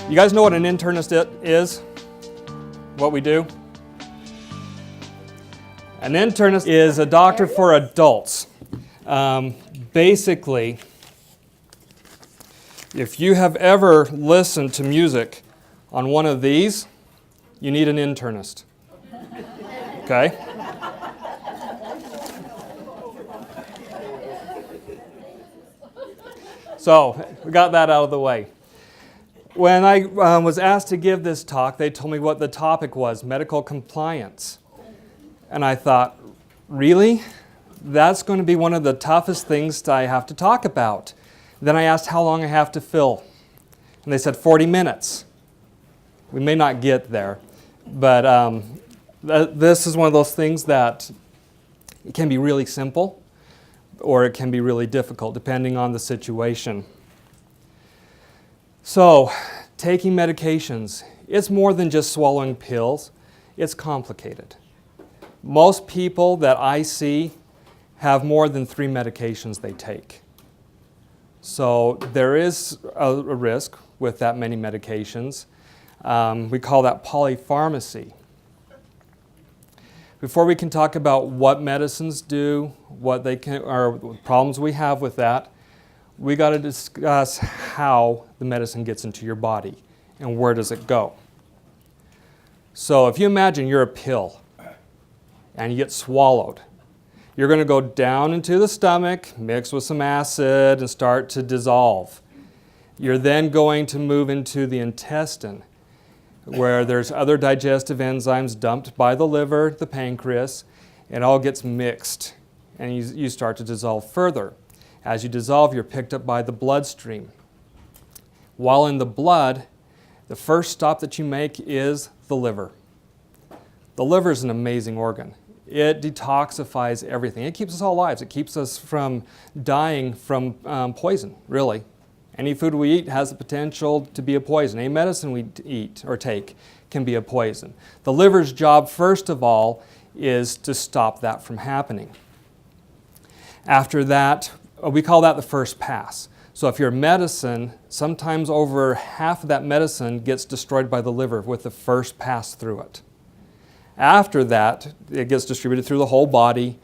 You guys know what an internist is? What we do? An internist is a doctor for adults. Basically, if you have ever listened to music on one of these, you need an internist. Okay? So, we got that out of the way. When I was asked to give this talk, they told me what the topic was, medical compliance. And I thought, really? That's going to be one of the toughest things that I have to talk about. Then I asked how long I have to fill. And they said 40 minutes. We may not get there. But this is one of those things that it can be really simple or it can be really difficult depending on the situation. So, taking medications, it's more than just swallowing pills. It's complicated. Most people that I see have more than 3 medications they take. So there is a risk with that many medications. We call that polypharmacy. Before we can talk about what medicines do, what they can, or problems we have with that, we got to discuss how the medicine gets into your body and where does it go. So if you imagine you're a pill and you get swallowed, you're going to go down into the stomach, mix with some acid, and start to dissolve. You're then going to move into the intestine, where there's other digestive enzymes dumped by the liver, the pancreas, and it all gets mixed, and you start to dissolve further. As you dissolve, you're picked up by the bloodstream. While in the blood, the first stop that you make is the liver. The liver is an amazing organ. It detoxifies everything. It keeps us all alive. It keeps us from dying from poison, really. Any food we eat has the potential to be a poison. Any medicine we eat or take can be a poison. The liver's job, first of all, is to stop that from happening. After that, we call that the first pass. So if your medicine, sometimes over half of that medicine gets destroyed by the liver with the first pass through it. After that, it gets distributed through the whole body.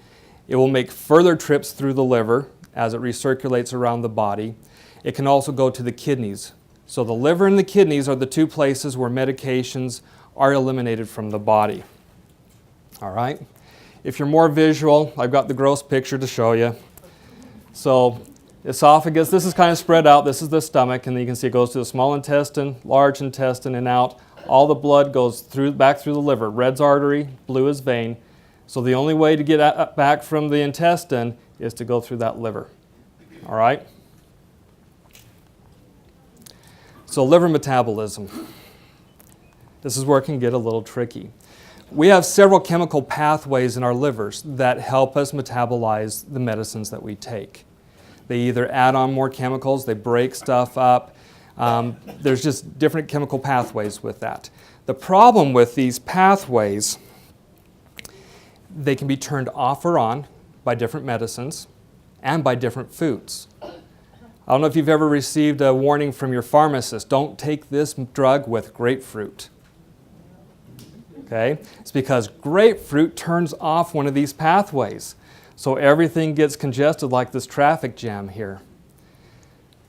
It will make further trips through the liver as it recirculates around the body. It can also go to the kidneys. So the liver and the kidneys are the 2 places where medications are eliminated from the body. All right? If you're more visual, I've got the gross picture to show you. So esophagus, this is kind of spread out. This is the stomach, and you can see it goes to the small intestine, large intestine, and out. All the blood goes back through the liver. Red's artery, blue is vein. So the only way to get back from the intestine is to go through that liver. All right? So liver metabolism. This is where it can get a little tricky. We have several chemical pathways in our livers that help us metabolize the medicines that we take. They either add on more chemicals, they break stuff up. There's just different chemical pathways with that. The problem with these pathways, they can be turned off or on by different medicines and by different foods. I don't know if you've ever received a warning from your pharmacist, don't take this drug with grapefruit. Okay? It's because grapefruit turns off one of these pathways. So everything gets congested like this traffic jam here.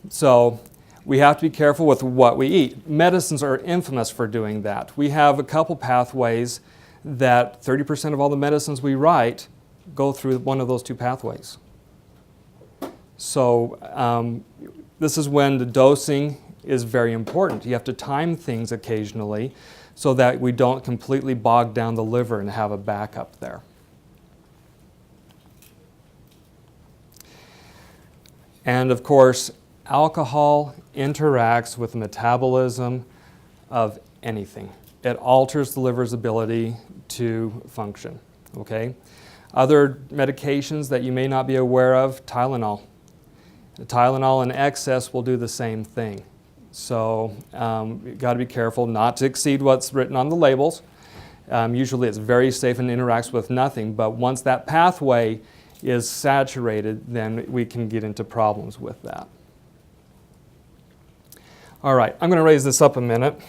So we have to be careful with what we eat. Medicines are infamous for doing that. We have a couple pathways that 30% of all the medicines we write go through one of those 2 pathways. So this is when the dosing is very important. You have to time things occasionally so that we don't completely bog down the liver and have a backup there. And of course, alcohol interacts with the metabolism of anything. It alters the liver's ability to function. Okay? Other medications that you may not be aware of, Tylenol. The Tylenol in excess will do the same thing. So you've got to be careful not to exceed what's written on the labels. Usually it's very safe and interacts with nothing, but once that pathway is saturated, then we can get into problems with that. All right, I'm going to raise this up a minute.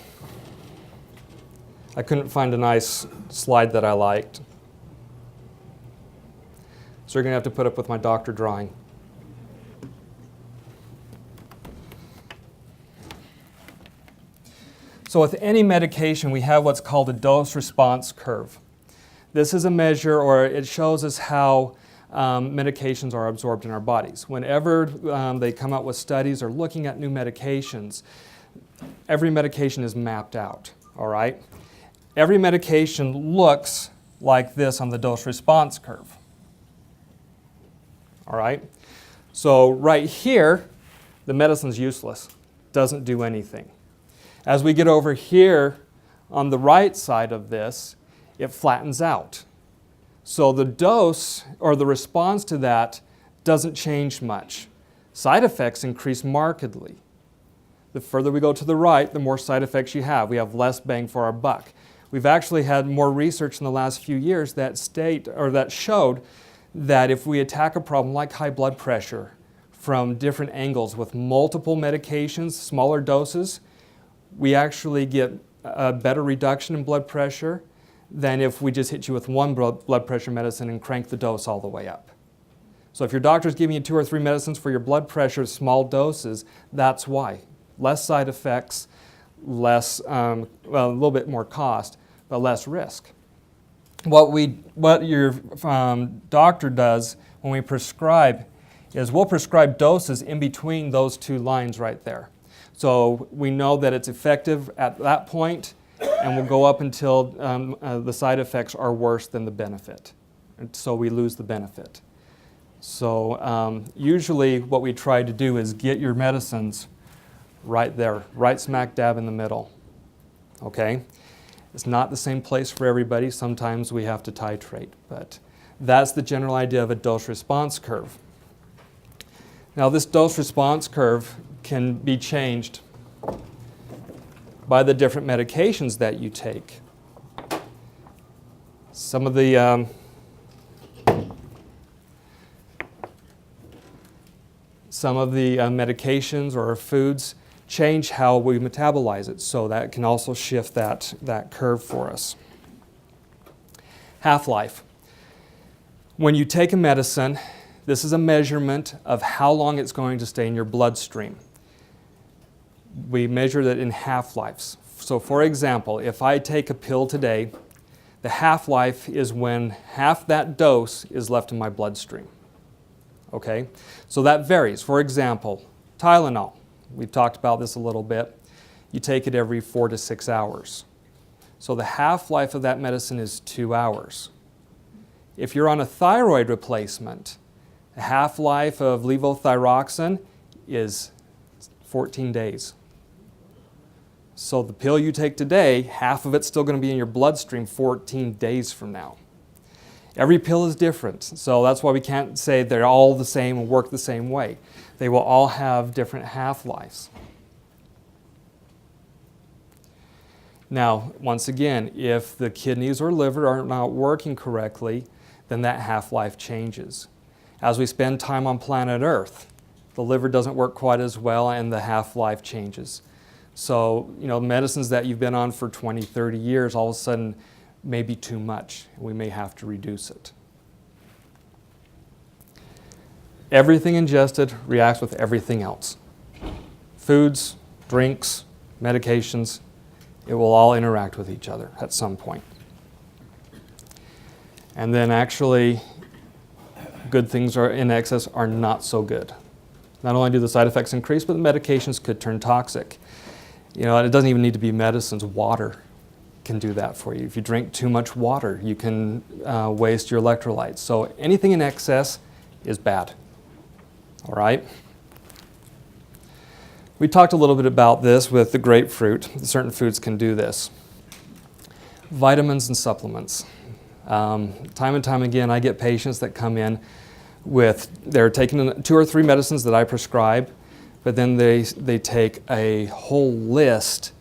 I couldn't find a nice slide that I liked. So you're going to have to put up with my doctor drawing. So with any medication, we have what's called a dose-response curve. This is a measure, or it shows us how medications are absorbed in our bodies. Whenever they come out with studies or looking at new medications, every medication is mapped out, all right? Every medication looks like this on the dose-response curve, all right? So right here, the medicine's useless, doesn't do anything. As we get over here on the right side of this, it flattens out. So the dose or the response to that doesn't change much. Side effects increase markedly. The further we go to the right, the more side effects you have. We have less bang for our buck. We've actually had more research in the last few years that showed that if we attack a problem like high blood pressure from different angles with multiple medications, smaller doses, we actually get a better reduction in blood pressure than if we just hit you with one blood pressure medicine and crank the dose all the way up. So if your doctor's giving you 2 or 3 medicines for your blood pressure, small doses, that's why. Less side effects, less, a little bit more cost, but less risk. What your doctor does when we prescribe is we'll prescribe doses in between those 2 lines right there. So we know that it's effective at that point, and we'll go up until the side effects are worse than the benefit. And so we lose the benefit. So usually what we try to do is get your medicines right there, right smack dab in the middle. Okay? It's not the same place for everybody. Sometimes we have to titrate, but that's the general idea of a dose-response curve. Now this dose-response curve can be changed by the different medications that you take. Some of the medications or foods change how we metabolize it, so that can also shift that curve for us. Half-life. When you take a medicine, this is a measurement of how long it's going to stay in your bloodstream. We measure that in half-lives. So for example, if I take a pill today, the half-life is when half that dose is left in my bloodstream. Okay? So that varies. For example, Tylenol. We've talked about this a little bit. You take it every 4 to 6 hours. So the half-life of that medicine is 2 hours. If you're on a thyroid replacement, the half-life of levothyroxine is 14 days. So the pill you take today, half of it's still going to be in your bloodstream 14 days from now. Every pill is different, so that's why we can't say they're all the same and work the same way. They will all have different half-lives. Now, once again, if the kidneys or liver are not working correctly, then that half-life changes. As we spend time on planet Earth, the liver doesn't work quite as well and the half-life changes. So, medicines that you've been on for 20, 30 years, all of a sudden may be too much. We may have to reduce it. Everything ingested reacts with everything else. Foods, drinks, medications, it will all interact with each other at some point. And then actually, good things are in excess are not so good. Not only do the side effects increase, but the medications could turn toxic. It doesn't even need to be medicines. Water can do that for you. If you drink too much water, you can waste your electrolytes. So anything in excess is bad. All right? We talked a little bit about this with the grapefruit. Certain foods can do this. Vitamins and supplements. Time and time again, I get patients that come in they're taking 2 or 3 medicines that I prescribe, but then they take a whole list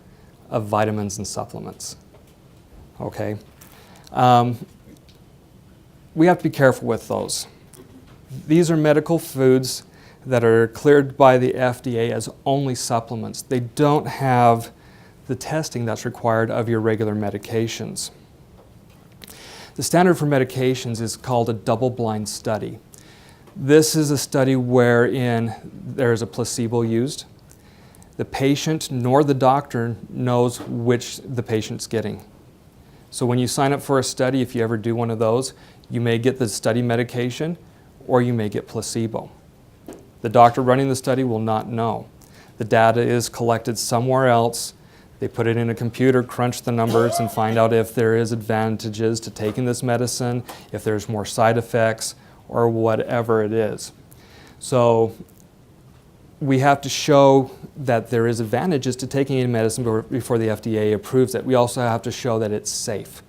of vitamins and supplements. Okay? We have to be careful with those. These are medical foods that are cleared by the FDA as only supplements. They don't have the testing that's required of your regular medications. The standard for medications is called a double-blind study. This is a study wherein there is a placebo used. The patient nor the doctor knows which the patient's getting. So when you sign up for a study, if you ever do one of those, you may get the study medication or you may get placebo. The doctor running the study will not know. The data is collected somewhere else. They put it in a computer, crunch the numbers, and find out if there is advantages to taking this medicine, if there's more side effects, or whatever it is. So we have to show that there is advantages to taking a medicine before the FDA approves it. We also have to show that it's safe.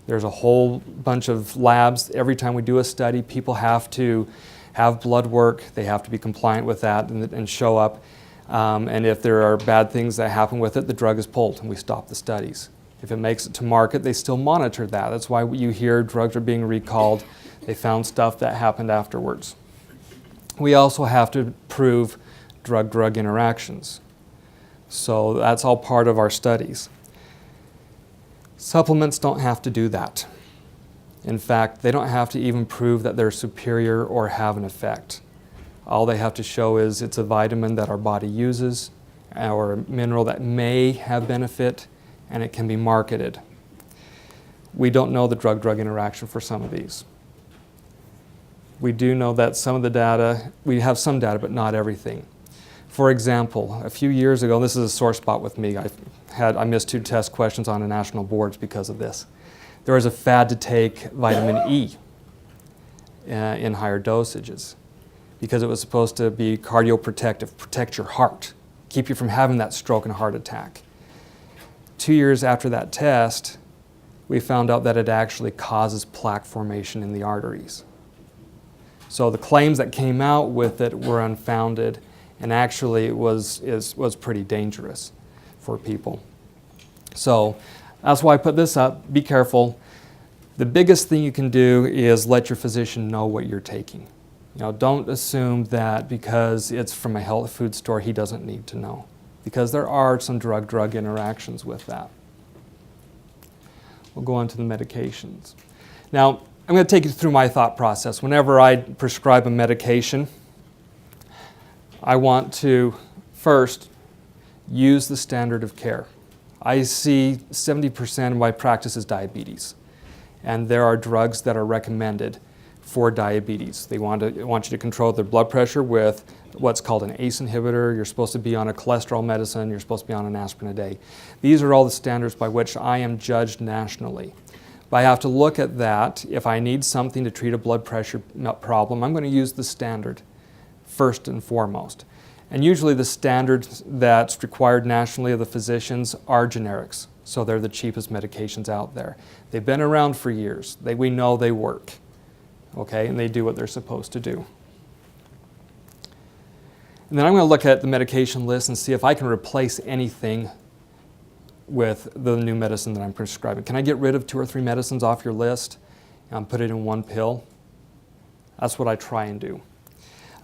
There's a whole bunch of labs. Every time we do a study, people have to have blood work. They have to be compliant with that and show up. And if there are bad things that happen with it, the drug is pulled and we stop the studies. If it makes it to market, they still monitor that. That's why you hear drugs are being recalled. They found stuff that happened afterwards. We also have to prove drug-drug interactions. So that's all part of our studies. Supplements don't have to do that. In fact, they don't have to even prove that they're superior or have an effect. All they have to show is it's a vitamin that our body uses or a mineral that may have benefit, and it can be marketed. We don't know the drug-drug interaction for some of these. We do know that some of the data, we have some data, but not everything. For example, a few years ago, this is a sore spot with me. I missed 2 test questions on the national boards because of this. There was a fad to take vitamin E in higher dosages because it was supposed to be cardioprotective, protect your heart, keep you from having that stroke and heart attack. 2 years after that test, we found out that it actually causes plaque formation in the arteries. So the claims that came out with it were unfounded, and actually it was pretty dangerous for people. So that's why I put this up. Be careful. The biggest thing you can do is let your physician know what you're taking. Don't assume that because it's from a health food store, he doesn't need to know, because there are some drug-drug interactions with that. We'll go on to the medications. Now, I'm going to take you through my thought process. Whenever I prescribe a medication, I want to first use the standard of care. I see 70% of my practice is diabetes, and there are drugs that are recommended for diabetes. They want you to control their blood pressure with what's called an ACE inhibitor. You're supposed to be on a cholesterol medicine. You're supposed to be on an aspirin a day. These are all the standards by which I am judged nationally. But I have to look at that. If I need something to treat a blood pressure problem, I'm going to use the standard first and foremost. And usually the standards that's required nationally of the physicians are generics. So they're the cheapest medications out there. They've been around for years. We know they work, okay, and they do what they're supposed to do. And then I'm going to look at the medication list and see if I can replace anything with the new medicine that I'm prescribing. Can I get rid of 2 or 3 medicines off your list and put it in one pill? That's what I try and do.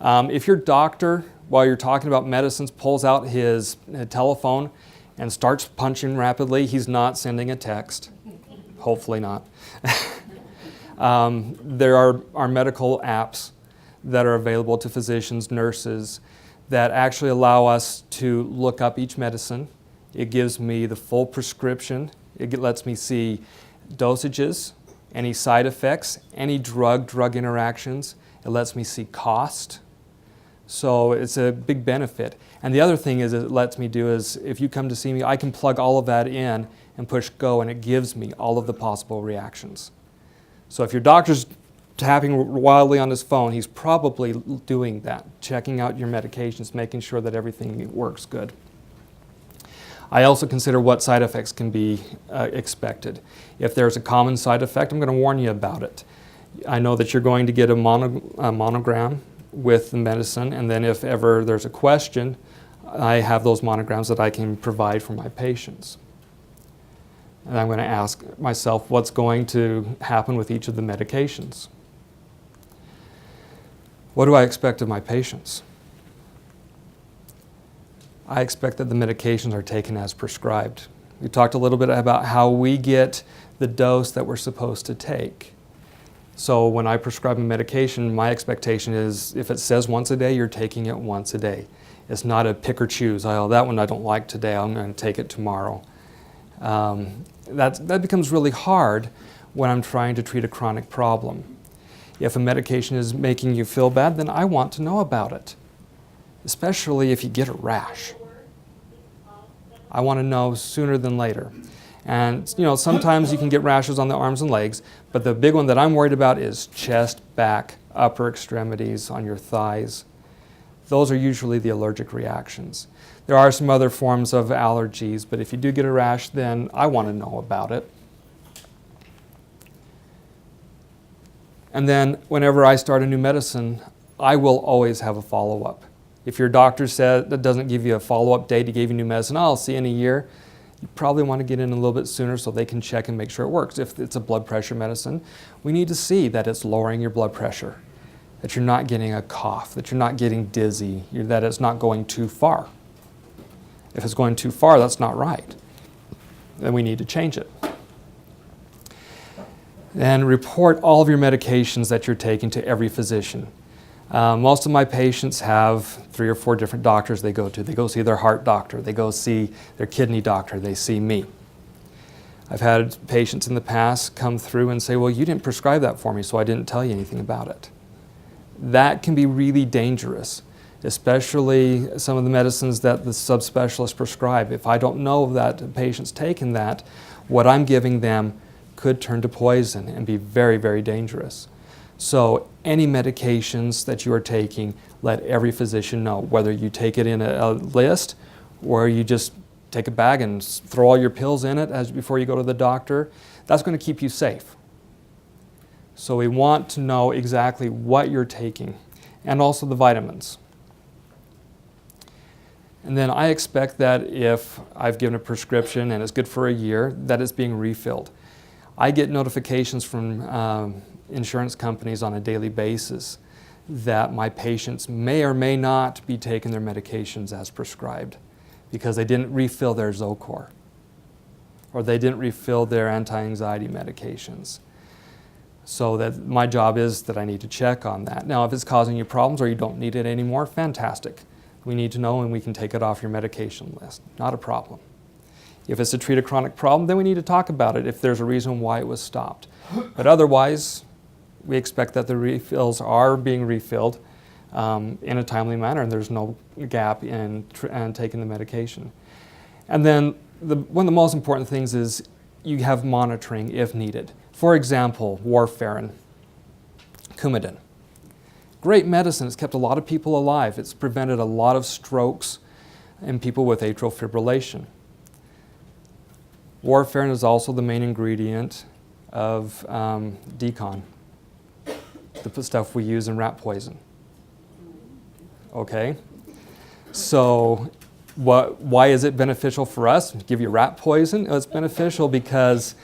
If your doctor, while you're talking about medicines, pulls out his telephone and starts punching rapidly, he's not sending a text. Hopefully not. There are medical apps that are available to physicians, nurses, that actually allow us to look up each medicine. It gives me the full prescription. It lets me see dosages, any side effects, any drug interactions. It lets me see cost. So it's a big benefit. And the other thing is it lets me do is if you come to see me, I can plug all of that in and push go, and it gives me all of the possible reactions. So if your doctor's tapping wildly on his phone, he's probably doing that, checking out your medications, making sure that everything works good. I also consider what side effects can be expected. If there's a common side effect, I'm going to warn you about it. I know that you're going to get a monogram with the medicine, and then if ever there's a question, I have those monograms that I can provide for my patients. And I'm going to ask myself what's going to happen with each of the medications. What do I expect of my patients? I expect that the medications are taken as prescribed. We talked a little bit about how we get the dose that we're supposed to take. So when I prescribe a medication, my expectation is if it says once a day, you're taking it once a day. It's not a pick or choose. Oh, that one I don't like today, I'm going to take it tomorrow. That becomes really hard when I'm trying to treat a chronic problem. If a medication is making you feel bad, then I want to know about it, especially if you get a rash. I want to know sooner than later. And sometimes you can get rashes on the arms and legs, but the big one that I'm worried about is chest, back, upper extremities, on your thighs. Those are usually the allergic reactions. There are some other forms of allergies, but if you do get a rash, then I want to know about it. And then whenever I start a new medicine, I will always have a follow-up. If your doctor said that doesn't give you a follow-up date, he gave you new medicine, I'll see you in a year, you probably want to get in a little bit sooner so they can check and make sure it works. If it's a blood pressure medicine, we need to see that it's lowering your blood pressure, that you're not getting a cough, that you're not getting dizzy, that it's not going too far. If it's going too far, that's not right. Then we need to change it. And report all of your medications that you're taking to every physician. Most of my patients have 3 or 4 different doctors they go to. They go see their heart doctor, they go see their kidney doctor, they see me. I've had patients in the past come through and say, well, you didn't prescribe that for me, so I didn't tell you anything about it. That can be really dangerous, especially some of the medicines that the subspecialists prescribe. If I don't know that a patient's taken that, what I'm giving them could turn to poison and be very, very dangerous. So any medications that you are taking, let every physician know, whether you take it in a list or you just take a bag and throw all your pills in it before you go to the doctor. That's going to keep you safe. So we want to know exactly what you're taking, and also the vitamins. And then I expect that if I've given a prescription and it's good for a year, that it's being refilled. I get notifications from insurance companies on a daily basis that my patients may or may not be taking their medications as prescribed because they didn't refill their Zocor or they didn't refill their anti-anxiety medications. So that my job is that I need to check on that. Now, if it's causing you problems or you don't need it anymore, fantastic. We need to know and we can take it off your medication list. Not a problem. If it's to treat a chronic problem, then we need to talk about it if there's a reason why it was stopped. But otherwise, we expect that the refills are being refilled in a timely manner and there's no gap in taking the medication. And then one of the most important things is you have monitoring if needed. For example, warfarin, Coumadin. Great medicine. It's kept a lot of people alive. It's prevented a lot of strokes in people with atrial fibrillation. Warfarin is also the main ingredient of Decon, the stuff we use in rat poison. Okay? So why is it beneficial for us? Give you rat poison? It's beneficial because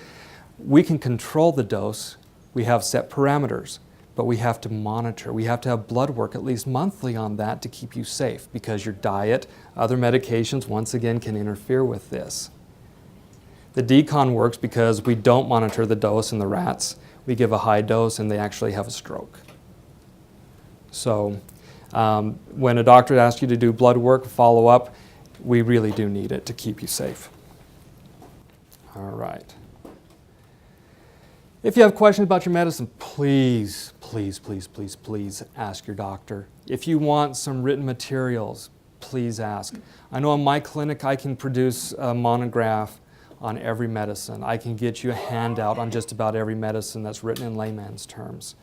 we can control the dose. We have set parameters, but we have to monitor. We have to have blood work at least monthly on that to keep you safe because your diet, other medications, once again, can interfere with this. The Decon works because we don't monitor the dose in the rats. We give a high dose and they actually have a stroke. So when a doctor asks you to do blood work, follow up, we really do need it to keep you safe. All right. If you have questions about your medicine, please, please, please, please, please ask your doctor. If you want some written materials, please ask. I know in my clinic I can produce a monograph on every medicine. I can get you a handout on just about every medicine that's written in layman's terms.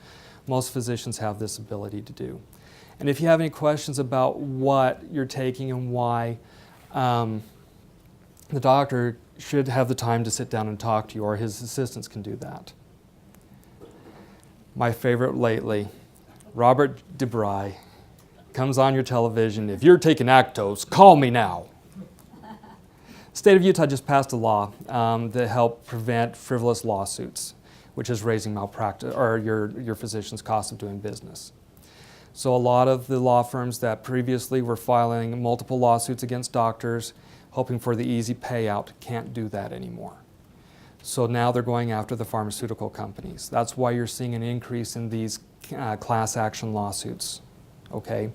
Most physicians have this ability to do. And if you have any questions about what you're taking and why, the doctor should have the time to sit down and talk to you, or his assistants can do that. My favorite lately, Robert DeBry, comes on your television, if you're taking Actos, call me now. State of Utah just passed a law to help prevent frivolous lawsuits, which is raising malpractice or your physician's cost of doing business. So a lot of the law firms that previously were filing multiple lawsuits against doctors, hoping for the easy payout, can't do that anymore. So now they're going after the pharmaceutical companies. That's why you're seeing an increase in these class action lawsuits. Okay,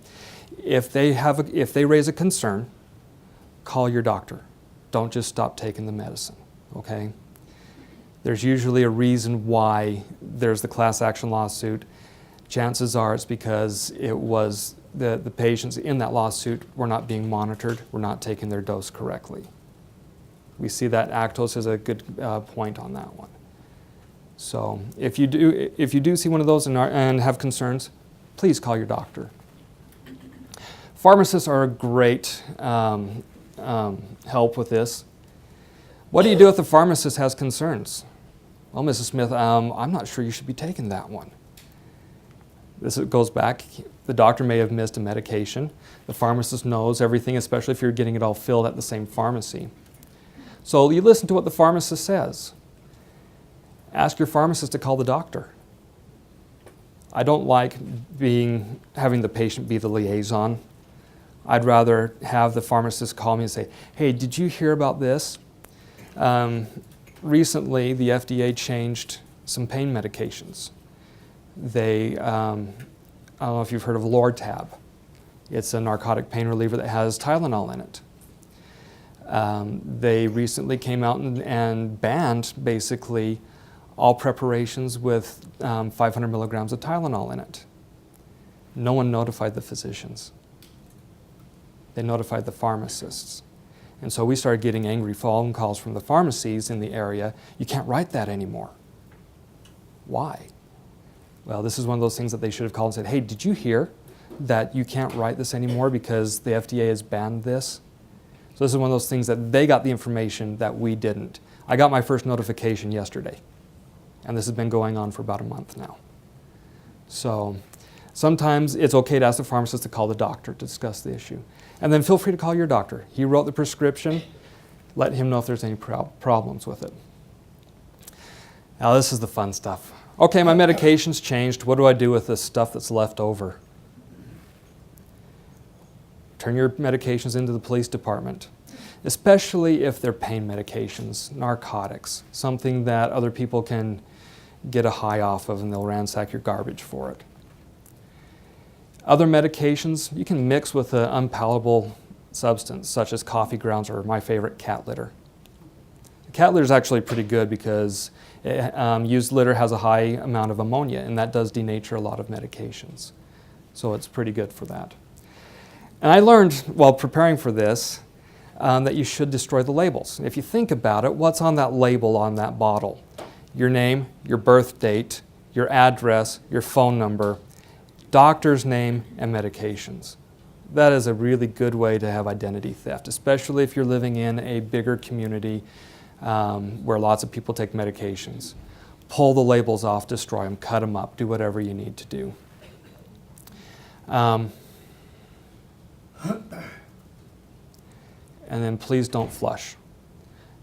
if they raise a concern, call your doctor. Don't just stop taking the medicine. Okay, there's usually a reason why there's the class action lawsuit. Chances are it's because it was the patients in that lawsuit were not being monitored, were not taking their dose correctly. We see that Actos is a good point on that one. So if you do see one of those and have concerns, please call your doctor. Pharmacists are a great help with this. What do you do if the pharmacist has concerns? Well, Mrs. Smith, I'm not sure you should be taking that one. This goes back, the doctor may have missed a medication. The pharmacist knows everything, especially if you're getting it all filled at the same pharmacy. So you listen to what the pharmacist says. Ask your pharmacist to call the doctor. I don't like having the patient be the liaison. I'd rather have the pharmacist call me and say, hey, did you hear about this? Recently, the FDA changed some pain medications. I don't know if you've heard of Lortab. It's a narcotic pain reliever that has Tylenol in it. They recently came out and banned basically all preparations with 500 milligrams of Tylenol in it. No one notified the physicians. They notified the pharmacists. And so we started getting angry phone calls from the pharmacies in the area. You can't write that anymore. Why? Well, this is one of those things that they should have called and said, hey, did you hear that you can't write this anymore because the FDA has banned this? So this is one of those things that they got the information that we didn't. I got my first notification yesterday, and this has been going on for about a month now. So sometimes it's okay to ask the pharmacist to call the doctor to discuss the issue. And then feel free to call your doctor. He wrote the prescription. Let him know if there's any problems with it. Now this is the fun stuff. Okay, my medication's changed. What do I do with this stuff that's left over? Turn your medications into the police department, especially if they're pain medications, narcotics, something that other people can get a high off of and they'll ransack your garbage for it. Other medications you can mix with an unpalatable substance, such as coffee grounds or my favorite, cat litter. Cat litter is actually pretty good because used litter has a high amount of ammonia, and that does denature a lot of medications. So it's pretty good for that. And I learned while preparing for this that you should destroy the labels. If you think about it, what's on that label on that bottle? Your name, your birth date, your address, your phone number, doctor's name, and medications. That is a really good way to have identity theft, especially if you're living in a bigger community where lots of people take medications. Pull the labels off, destroy them, cut them up, do whatever you need to do. And then please don't flush.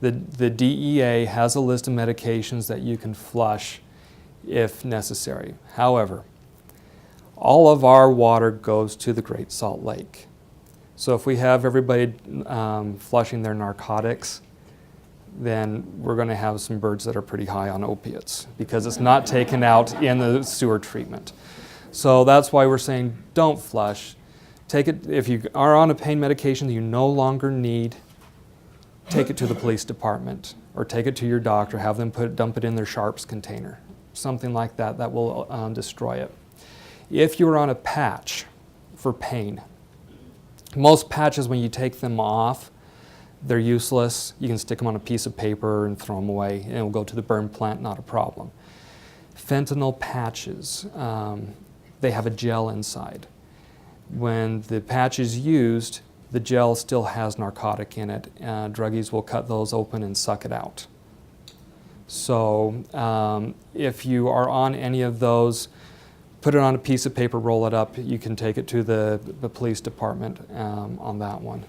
The DEA has a list of medications that you can flush if necessary. However, all of our water goes to the Great Salt Lake. So if we have everybody flushing their narcotics, then we're going to have some birds that are pretty high on opiates because it's not taken out in the sewer treatment. So that's why we're saying don't flush. Take it, if you are on a pain medication that you no longer need, take it to the police department or take it to your doctor, have them dump it in their sharps container, something like that that will destroy it. If you're on a patch for pain, most patches when you take them off, they're useless. You can stick them on a piece of paper and throw them away and it will go to the burn plant, not a problem. Fentanyl patches, they have a gel inside. When the patch is used, the gel still has narcotic in it. Druggies will cut those open and suck it out. So if you are on any of those, put it on a piece of paper, roll it up. You can take it to the police department on that one.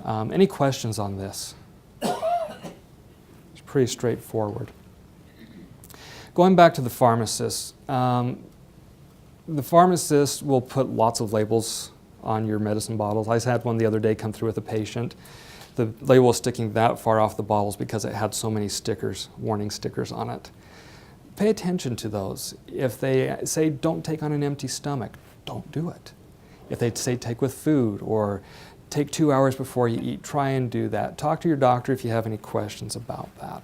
Any questions on this? It's pretty straightforward. Going back to the pharmacists, the pharmacist will put lots of labels on your medicine bottles. I had one the other day come through with a patient. The label was sticking that far off the bottles because it had so many stickers, warning stickers on it. Pay attention to those. If they say don't take on an empty stomach, don't do it. If they say take with food or take 2 hours before you eat, try and do that. Talk to your doctor if you have any questions about that.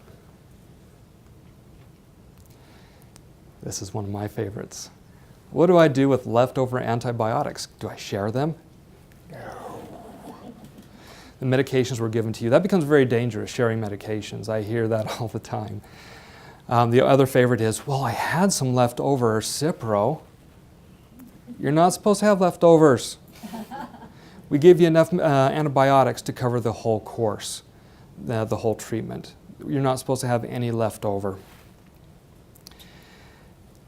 This is one of my favorites. What do I do with leftover antibiotics? Do I share them? No. The medications were given to you. That becomes very dangerous, sharing medications. I hear that all the time. The other favorite is, well, I had some leftover Cipro. You're not supposed to have leftovers. We give you enough antibiotics to cover the whole course, the whole treatment. You're not supposed to have any leftover.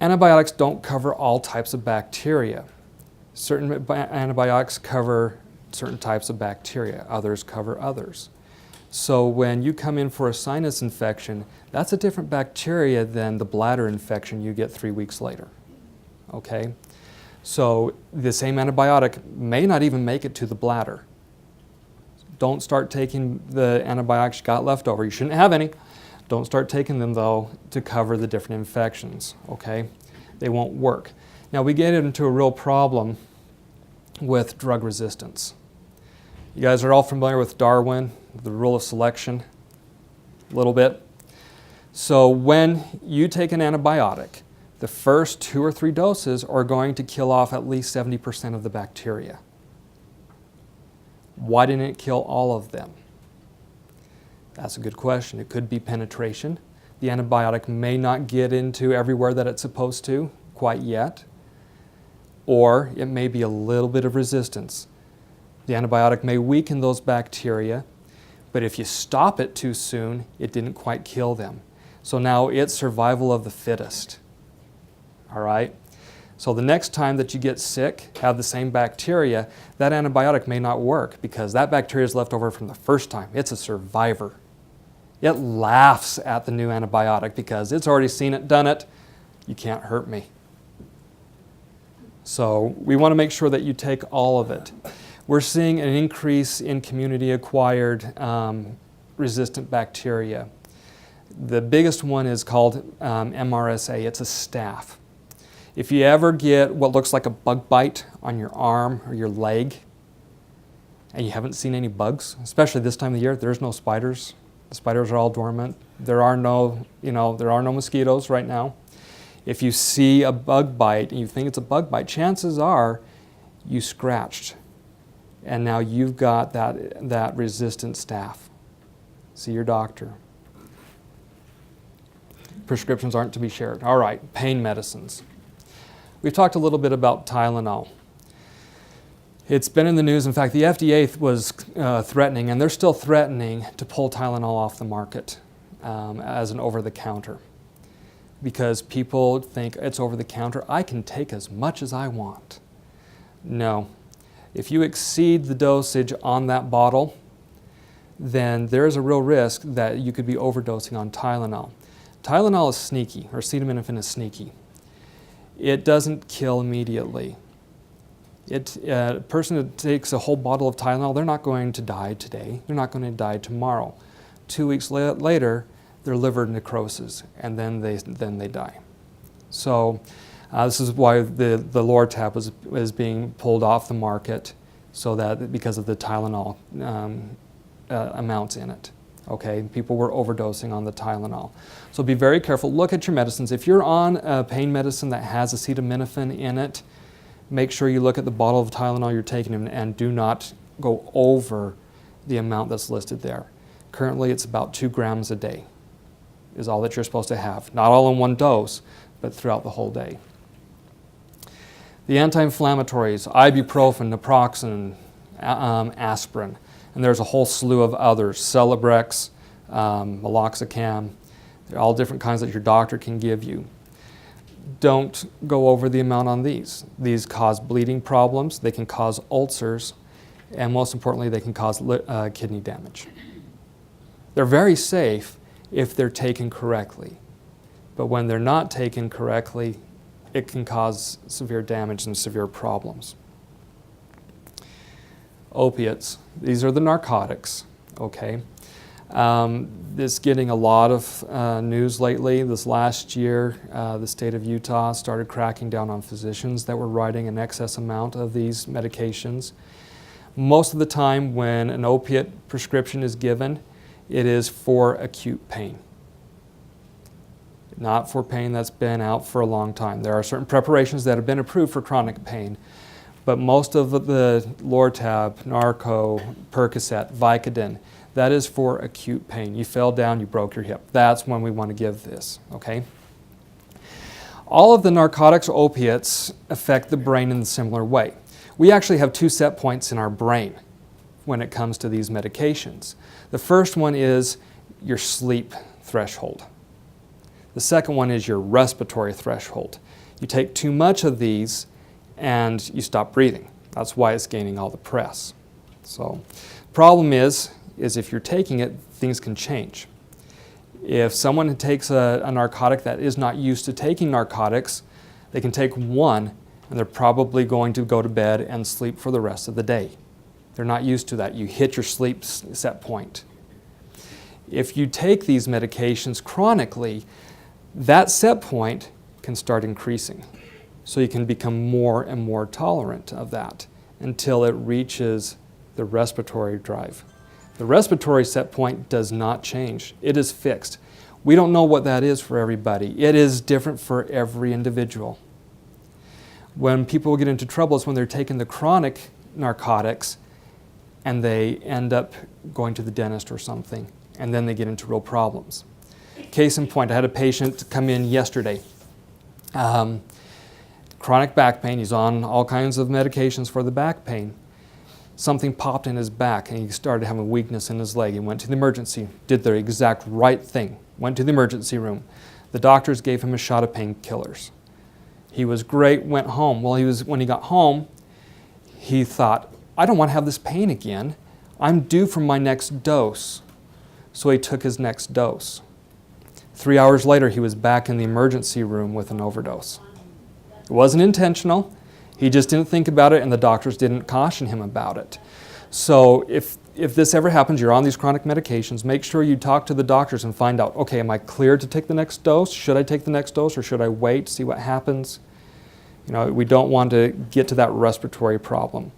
Antibiotics don't cover all types of bacteria. Certain antibiotics cover certain types of bacteria. Others cover others. So when you come in for a sinus infection, that's a different bacteria than the bladder infection you get 3 weeks later. Okay? So the same antibiotic may not even make it to the bladder. Don't start taking the antibiotics you got left over. You shouldn't have any. Don't start taking them, though, to cover the different infections, okay? They won't work. Now, we get into a real problem with drug resistance. You guys are all familiar with Darwin, the rule of selection, a little bit. So when you take an antibiotic, the first 2 or 3 doses are going to kill off at least 70% of the bacteria. Why didn't it kill all of them? That's a good question. It could be penetration. The antibiotic may not get into everywhere that it's supposed to quite yet. Or it may be a little bit of resistance. The antibiotic may weaken those bacteria, but if you stop it too soon, it didn't quite kill them. So now it's survival of the fittest. All right? So the next time that you get sick, have the same bacteria, that antibiotic may not work because that bacteria is left over from the first time. It's a survivor. It laughs at the new antibiotic because it's already seen it, done it. You can't hurt me. So we want to make sure that you take all of it. We're seeing an increase in community-acquired resistant bacteria. The biggest one is called MRSA. It's a staph. If you ever get what looks like a bug bite on your arm or your leg, and you haven't seen any bugs, especially this time of the year, there's no spiders. The spiders are all dormant. There are no mosquitoes right now. If you see a bug bite and you think it's a bug bite, chances are you scratched. And now you've got that resistant staph. See your doctor. Prescriptions aren't to be shared. All right, pain medicines. We've talked a little bit about Tylenol. It's been in the news. In fact, the FDA was threatening, and they're still threatening, to pull Tylenol off the market as an over-the-counter. Because people think it's over-the-counter. I can take as much as I want. No. If you exceed the dosage on that bottle, then there's a real risk that you could be overdosing on Tylenol. Tylenol is sneaky, or acetaminophen is sneaky. It doesn't kill immediately. A person that takes a whole bottle of Tylenol, they're not going to die today. They're not going to die tomorrow. 2 weeks later, their liver necroses, and then they die. So this is why the Lortab is being pulled off the market, so that because of the Tylenol amounts in it. Okay, people were overdosing on the Tylenol. So be very careful. Look at your medicines. If you're on a pain medicine that has acetaminophen in it, make sure you look at the bottle of Tylenol you're taking and do not go over the amount that's listed there. Currently, it's about 2 grams a day is all that you're supposed to have. Not all in one dose, but throughout the whole day. The anti-inflammatories, ibuprofen, naproxen, aspirin, and there's a whole slew of others, Celebrex, meloxicam. They're all different kinds that your doctor can give you. Don't go over the amount on these. These cause bleeding problems, they can cause ulcers, and most importantly, they can cause kidney damage. They're very safe if they're taken correctly, but when they're not taken correctly, it can cause severe damage and severe problems. Opiates, these are the narcotics, okay? This is getting a lot of news lately. This last year, the state of Utah started cracking down on physicians that were writing an excess amount of these medications. Most of the time when an opiate prescription is given, it is for acute pain, not for pain that's been out for a long time. There are certain preparations that have been approved for chronic pain, but most of the Lortab, Narco, Percocet, Vicodin, that is for acute pain. You fell down, you broke your hip. That's when we want to give this, okay? All of the narcotics or opiates affect the brain in a similar way. We actually have two set points in our brain when it comes to these medications. The first one is your sleep threshold. The second one is your respiratory threshold. You take too much of these and you stop breathing. That's why it's gaining all the press. So, problem is if you're taking it, things can change. If someone takes a narcotic that is not used to taking narcotics, they can take one and they're probably going to go to bed and sleep for the rest of the day. They're not used to that. You hit your sleep set point. If you take these medications chronically, that set point can start increasing. So you can become more and more tolerant of that until it reaches the respiratory drive. The respiratory set point does not change. It is fixed. We don't know what that is for everybody. It is different for every individual. When people get into trouble is when they're taking the chronic narcotics and they end up going to the dentist or something, and then they get into real problems. Case in point, I had a patient come in yesterday. Chronic back pain. He's on all kinds of medications for the back pain. Something popped in his back and he started having weakness in his leg. He went to the emergency, did the exact right thing, went to the emergency room. The doctors gave him a shot of painkillers. He was great, went home. Well, when he got home, he thought, I don't want to have this pain again. I'm due for my next dose. So he took his next dose. 3 hours later, he was back in the emergency room with an overdose. It wasn't intentional. He just didn't think about it, and the doctors didn't caution him about it. So if this ever happens, you're on these chronic medications, make sure you talk to the doctors and find out, okay, am I cleared to take the next dose? Should I take the next dose, or should I wait, see what happens? You know, we don't want to get to that respiratory problem.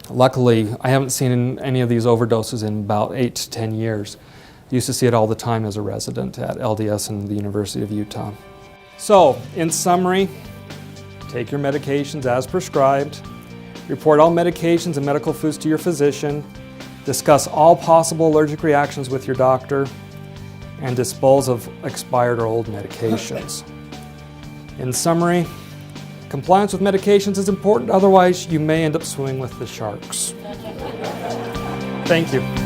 Luckily, I haven't seen any of these overdoses in about 8 to 10 years. I used to see it all the time as a resident at LDS and the University of Utah. So, in summary, take your medications as prescribed, report all medications and medical foods to your physician, discuss all possible allergic reactions with your doctor, and dispose of expired or old medications. In summary, compliance with medications is important, otherwise you may end up swimming with the sharks. Thank you.